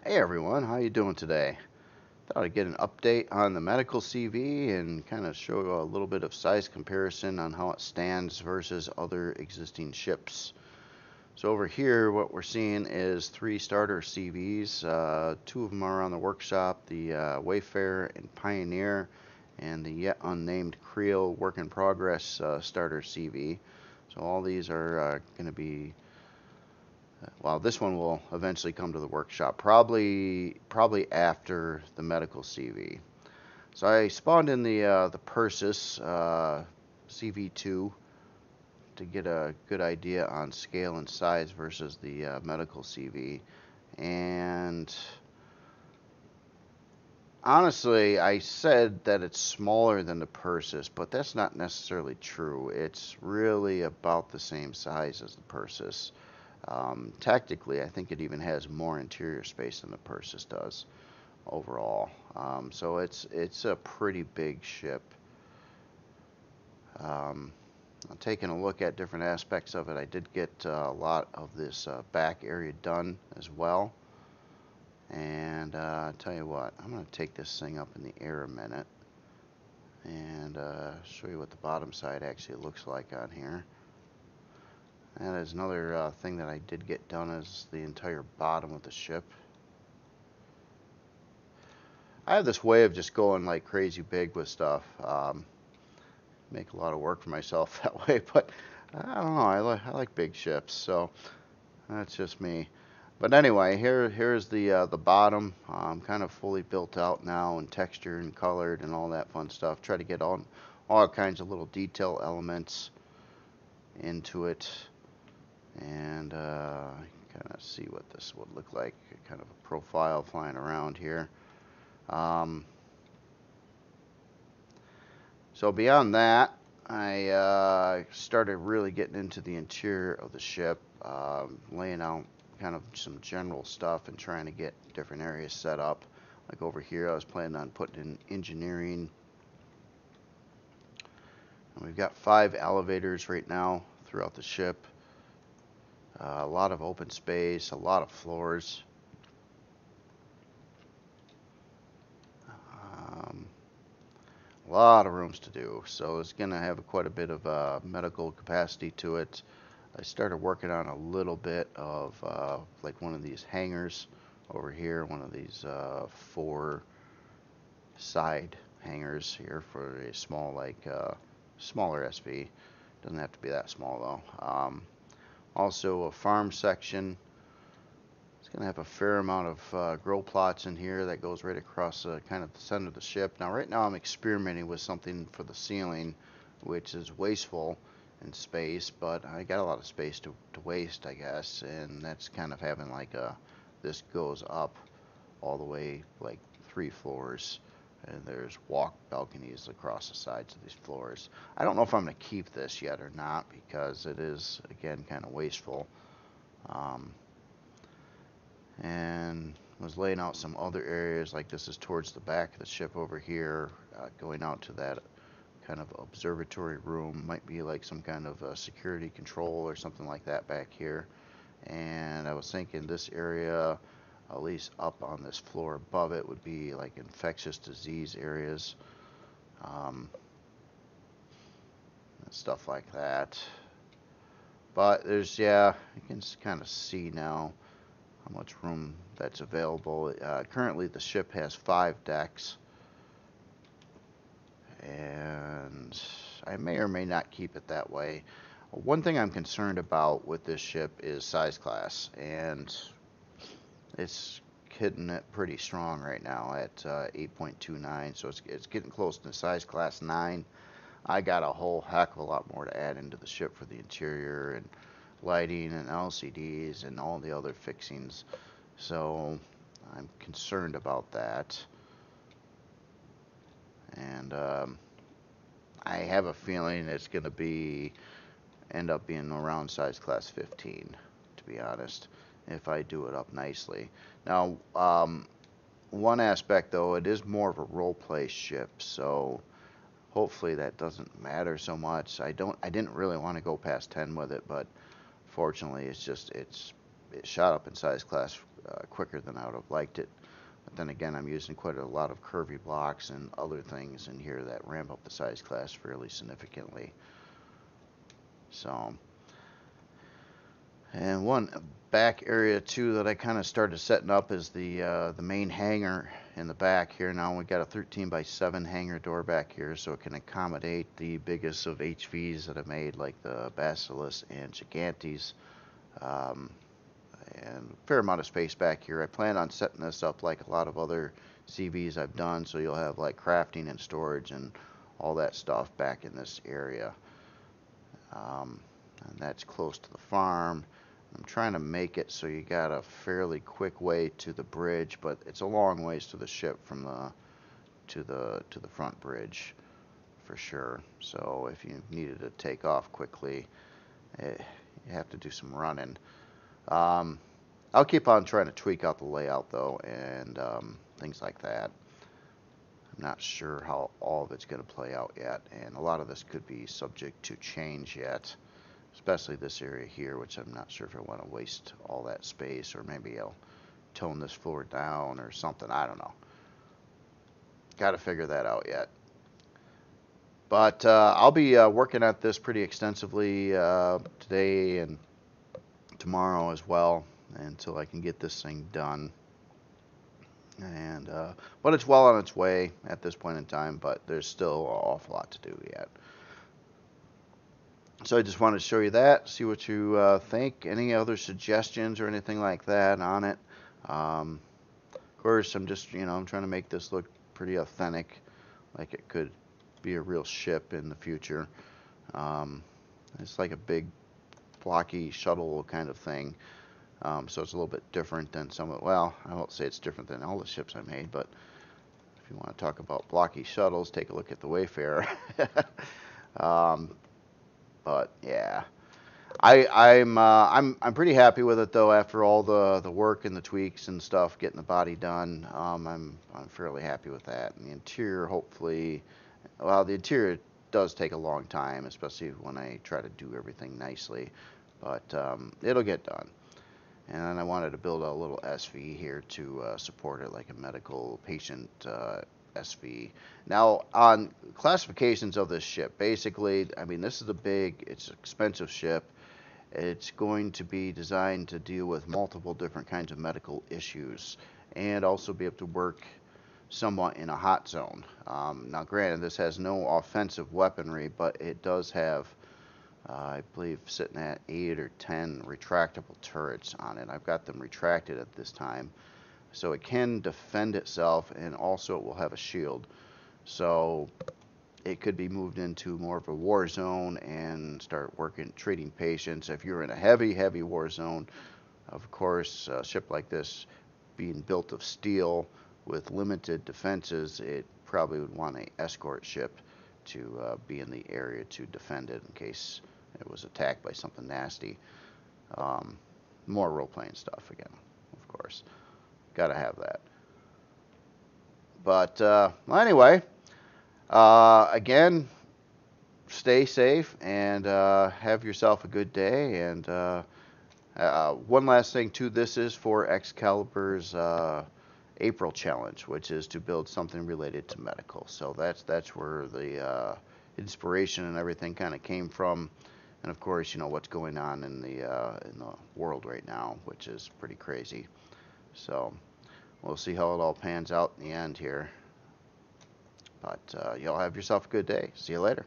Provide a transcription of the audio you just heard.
Hey everyone, how you doing today? Thought I'd get an update on the medical CV and kind of show a little bit of size comparison on how it stands versus other existing ships. So over here, what we're seeing is three starter CVs. Two of them are on the workshop, the Wayfarer and Pioneer, and the yet unnamed Creel work in progress starter CV. So all these are going to be well, this one will eventually come to the workshop, probably after the medical CV. So I spawned in the Persis CV2 to get a good idea on scale and size versus the medical CV. And honestly, I said that it's smaller than the Persis, but that's not necessarily true. It's really about the same size as the Persis. Tactically, I think it even has more interior space than the Persis does overall. So it's a pretty big ship. Um, Taking a look at different aspects of it, I did get a lot of this back area done as well. And I'll tell you what, I'm going to take this thing up in the air a minute and show you what the bottom side actually looks like on here. That is another thing that I did get done is the entire bottom of the ship. I have this way of just going like crazy big with stuff. Make a lot of work for myself that way, but I don't know. I like big ships, so that's just me. But anyway, here's the bottom, kind of fully built out now and textured and colored and all that fun stuff. Try to get all kinds of little detail elements into it, and kind of see what this would look like. Kind of a profile flying around here. Um, so beyond that, I started really getting into the interior of the ship, laying out kind of some general stuff and trying to get different areas set up. Like over here, I was planning on putting in engineering. And we've got 5 elevators right now throughout the ship. A lot of open space, a lot of floors. Um, a lot of rooms to do, so it's going to have quite a bit of medical capacity to it. I started working on a little bit of like one of these hangars over here, one of these 4 side hangars here for a small, like smaller SV. Doesn't have to be that small though. Also a farm section. It's going to have a fair amount of grow plots in here that goes right across kind of the center of the ship. Now right now I'm experimenting with something for the ceiling, which is wasteful in space, but I got a lot of space to waste, I guess, and that's kind of having like this goes up all the way like 3 floors, and there's walk balconies across the sides of these floors. I don't know if I'm going to keep this yet or not because it is, again, kind of wasteful. Um, and was laying out some other areas, like this is towards the back of the ship over here, going out to that kind of observatory room. Might be like some kind of security control or something like that back here. And I was thinking this area, at least up on this floor above it, would be like infectious disease areas, um, and stuff like that. But there's, yeah, you can kind of see now how much room that's available. Currently the ship has 5 decks, and I may or may not keep it that way. One thing I'm concerned about with this ship is size class, and it's hitting it pretty strong right now at 8.29, so it's getting close to size class 9. I got a whole heck of a lot more to add into the ship for the interior and lighting and LCDs and all the other fixings, so I'm concerned about that. And I have a feeling it's going to end up being around size class 15, to be honest, if I do it up nicely. Now, one aspect though, it is more of a role play ship, so hopefully that doesn't matter so much. I didn't really want to go past 10 with it, but fortunately it shot up in size class quicker than I would have liked it. But then again, I'm using quite a lot of curvy blocks and other things in here that ramp up the size class fairly significantly. So, and one back area too that I kind of started setting up is the main hangar in the back here. Now we got a 13 by 7 hangar door back here, so it can accommodate the biggest of HVs that I made, like the Basilisk and Gigantes. And a fair amount of space back here. I plan on setting this up like a lot of other CVs I've done, so you'll have like crafting and storage and all that stuff back in this area. And that's close to the farm. I'm trying to make it so you got a fairly quick way to the bridge, but it's a long ways to the ship from to the front bridge for sure. So if you needed to take off quickly, you have to do some running. I'll keep on trying to tweak out the layout though, and things like that. I'm not sure how all of it's going to play out yet, and a lot of this could be subject to change yet, especially this area here, which I'm not sure if I want to waste all that space, or maybe I'll tone this floor down or something. I don't know. Got to figure that out yet. But I'll be working at this pretty extensively today and tomorrow as well, until I can get this thing done. And but it's well on its way at this point in time, but there's still an awful lot to do yet. So I just wanted to show you that, see what you think. Any other suggestions or anything like that on it? Of course, I'm just, I'm trying to make this look pretty authentic, like it could be a real ship in the future. It's like a big blocky shuttle kind of thing. So it's a little bit different than some of, well, I won't say it's different than all the ships I made, but if you want to talk about blocky shuttles, take a look at the Wayfarer. But yeah, I'm pretty happy with it though. After all the work and the tweaks and stuff, getting the body done, I'm fairly happy with that. And the interior, hopefully, well, the interior does take a long time, especially when I try to do everything nicely, but it'll get done. And then I wanted to build a little SV here to support it, like a medical patient SV. Now, on classifications of this ship, basically, I mean, this is it's an expensive ship. It's going to be designed to deal with multiple different kinds of medical issues and also be able to work somewhat in a hot zone. Now, granted, this has no offensive weaponry, but it does have I believe sitting at 8 or 10 retractable turrets on it. I've got them retracted at this time, so it can defend itself, and also it will have a shield. So it could be moved into more of a war zone and start treating patients. If you're in a heavy war zone, of course, a ship like this being built of steel with limited defenses, it probably would want an escort ship to be in the area to defend it in case it was attacked by something nasty. More role-playing stuff again, of course. Gotta have that. But well, anyway, again, stay safe and have yourself a good day. And one last thing too, this is for Excalibur's April challenge, which is to build something related to medical. So that's where the inspiration and everything kind of came from. And of course, what's going on in the world right now, which is pretty crazy. So we'll see how it all pans out in the end here. But y'all have yourself a good day. See you later.